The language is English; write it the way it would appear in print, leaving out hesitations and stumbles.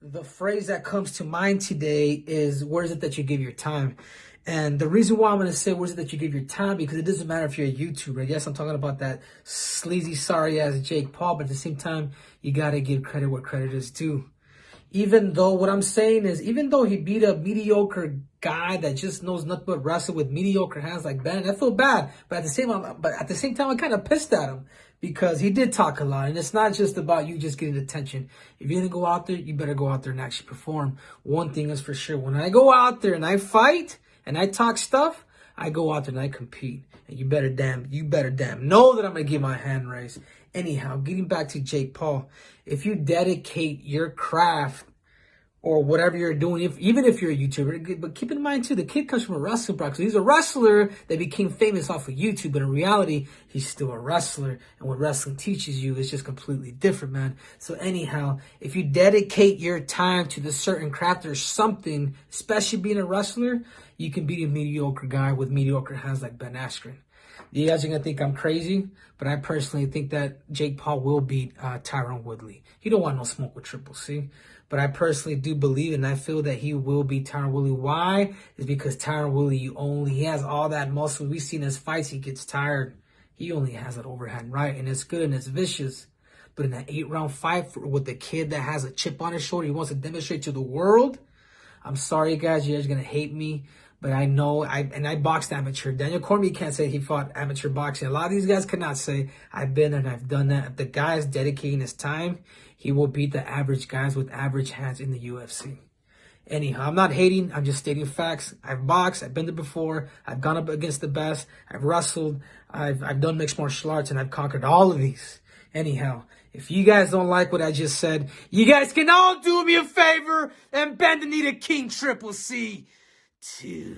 The phrase that comes to mind today is, where is it that you give your time? And the reason why I'm going to say, where is it that you give your time? Because it doesn't matter if you're a YouTuber. Yes, I'm talking about that sleazy, sorry ass Jake Paul, but at the same time, you got to give credit where credit is due. Even though what I'm saying is, even though he beat a mediocre guy that just knows nothing but wrestle with mediocre hands like Ben, I feel bad. But at the same time, I'm kind of pissed at him because he did talk a lot, and it's not just about you just getting attention. If you're gonna go out there, you better go out there and actually perform. One thing is for sure: when I go out there and I fight and I talk stuff, I go out there and I compete. And you better damn know that I'm gonna get my hand raised. Anyhow, getting back to Jake Paul, if you dedicate your craft or whatever you're doing, even if you're a YouTuber, but keep in mind too, the kid comes from a wrestling background. So he's a wrestler that became famous off of YouTube, but in reality, he's still a wrestler. And what wrestling teaches you is just completely different, man. So anyhow, if you dedicate your time to the certain craft or something, especially being a wrestler, you can beat a mediocre guy with mediocre hands like Ben Askren. You guys are going to think I'm crazy, but I personally think that Jake Paul will beat Tyron Woodley. He don't want no smoke with Triple C, but I personally do believe and I feel that he will beat Tyron Woodley. Why? Is because Tyron Woodley, he has all that muscle. We've seen his fights, he gets tired. He only has that overhand right, and it's good and it's vicious. But in that 8-round fight with the kid that has a chip on his shoulder, he wants to demonstrate to the world. I'm sorry, guys. You guys are going to hate me. But I know, I boxed amateur. Daniel Cormier can't say he fought amateur boxing. A lot of these guys cannot say, I've been and I've done that. If the guy is dedicating his time, he will beat the average guys with average hands in the UFC. Anyhow, I'm not hating. I'm just stating facts. I've boxed. I've been there before. I've gone up against the best. I've wrestled. I've done mixed martial arts, and I've conquered all of these. Anyhow, if you guys don't like what I just said, you guys can all do me a favor and bend the knee to King Triple C. 2.